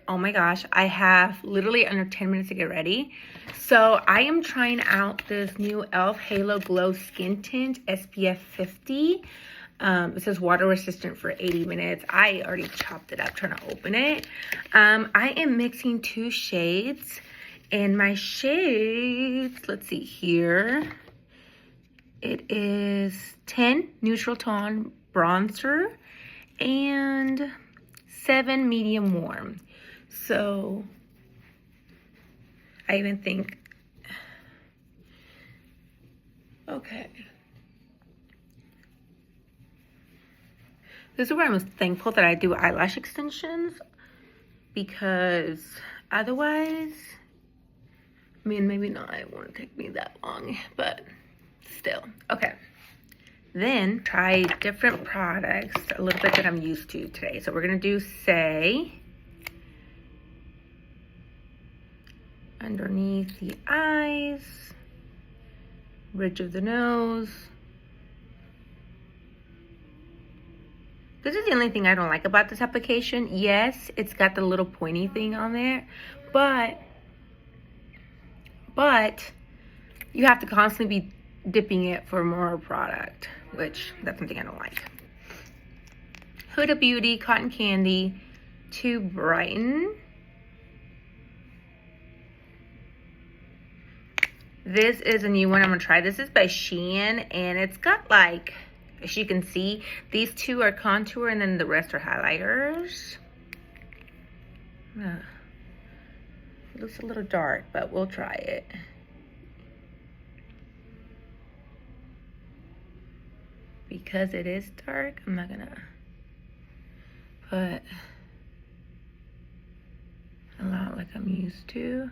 Oh my gosh, I have literally under 10 minutes to get ready. So I am trying out this new e.l.f. Halo Glow Skin Tint SPF 50. It says water resistant for 80 minutes. I already chopped it up trying to open it. I am mixing 2 shades. And my shades, let's see here. It is 10 Neutral Tone Bronzer and 7 Medium Warm. So I even think, okay. This is where I'm thankful that I do eyelash extensions, because otherwise, I mean, maybe not, it won't take me that long, but still. Okay. Then try different products, a little bit that I'm used to today. So we're gonna do Saie underneath the eyes, ridge of the nose. This is the only thing I don't like about this application. Yes, it's got the little pointy thing on there, but you have to constantly be dipping it for more product, which that's something I don't like. Huda Beauty Cotton Candy to brighten. This is a new one I'm gonna try. This is by Shein, and it's got, like, as you can see, these 2 are contour and then the rest are highlighters. It looks a little dark, but we'll try it. Because it is dark, I'm not gonna put a lot like I'm used to.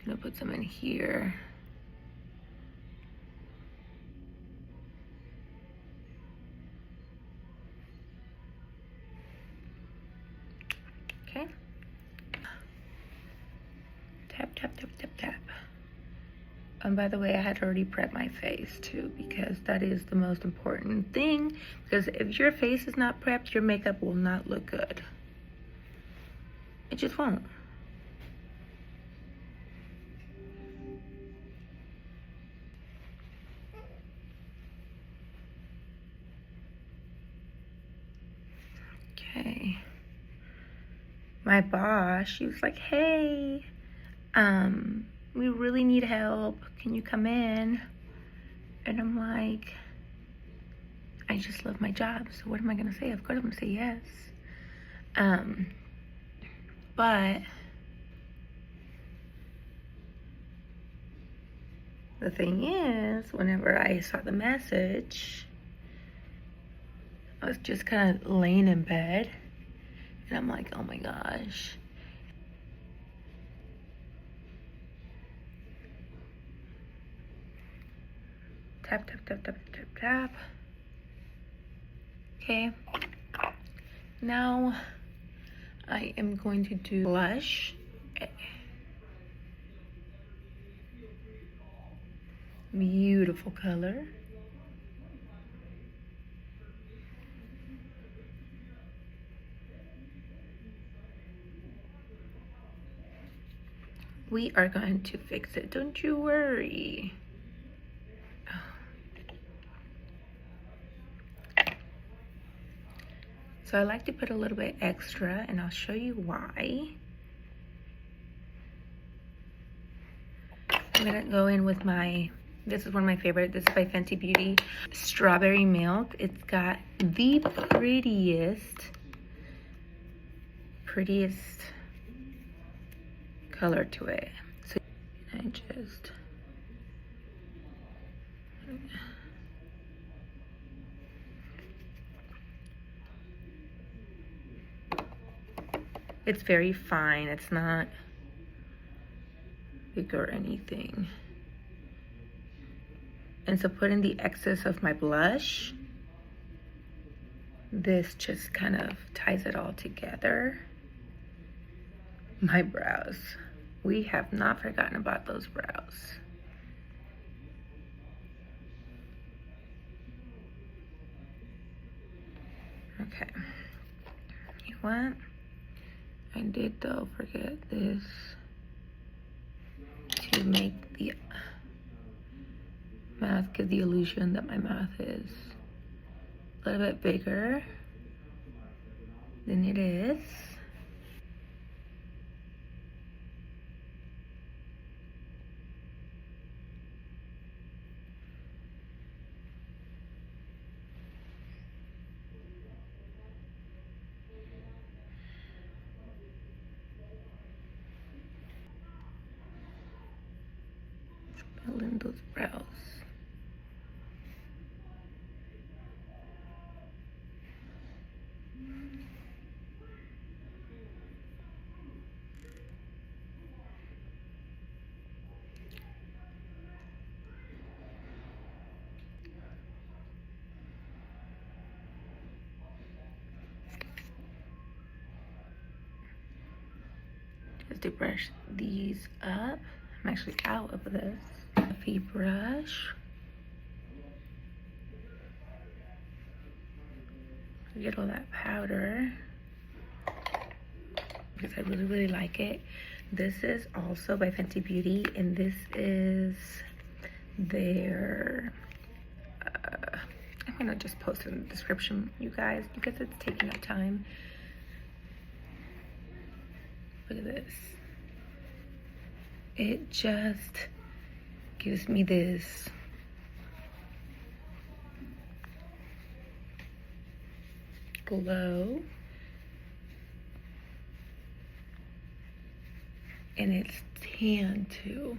I'm gonna put some in here. Okay. Tap, tap, tap, tap, tap. And by the way, I had already prepped my face too, because that is the most important thing. Because if your face is not prepped, your makeup will not look good. It just won't. Okay. My boss, she was like, hey, we really need help. Can you come in? And I'm like, I just love my job, so what am I gonna say? Of course I'm gonna say yes. But the thing is, whenever I saw the message, I was just kind of laying in bed, and I'm like, oh my gosh. Tap, tap, tap, tap, tap, tap. Okay. Now I am going to do blush. Beautiful color. We are going to fix it, don't you worry. So I like to put a little bit extra, and I'll show you why. I'm gonna go in with my, this is one of my favorite, this is by Fenty Beauty, Strawberry Milk. It's got the prettiest color to it. So I just, it's very fine, it's not big or anything. And so put in the excess of my blush. This just kind of ties it all together. My brows. We have not forgotten about those brows. Okay. You know what? I did though forget this to make the mouth give the illusion that my mouth is a little bit bigger than it is. Building those brows. Just to brush these up. I'm actually out of this fluffy brush. Get all that powder because I really like it. This is also by Fenty Beauty, and this is their I'm gonna just post it in the description, you guys, because it's taking up time. Look at this. It just gives me this glow, and it's tan too.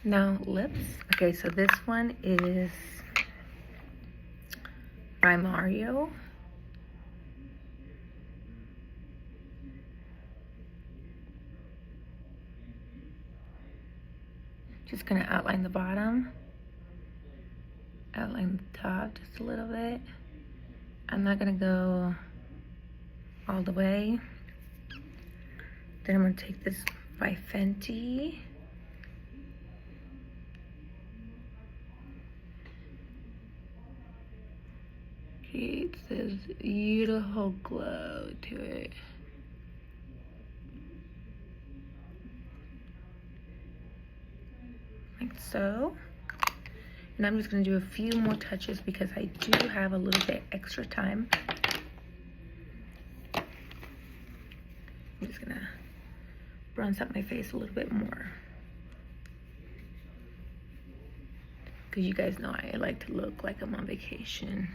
Now lips. Okay, so this one is by Mario. Just gonna outline the bottom, outline the top just a little bit. I'm not gonna go all the way. Then I'm gonna take this by Fenty. Creates this beautiful glow to it. Like so. And I'm just gonna do a few more touches because I do have a little bit extra time. I'm just gonna bronze up my face a little bit more. Because you guys know I like to look like I'm on vacation.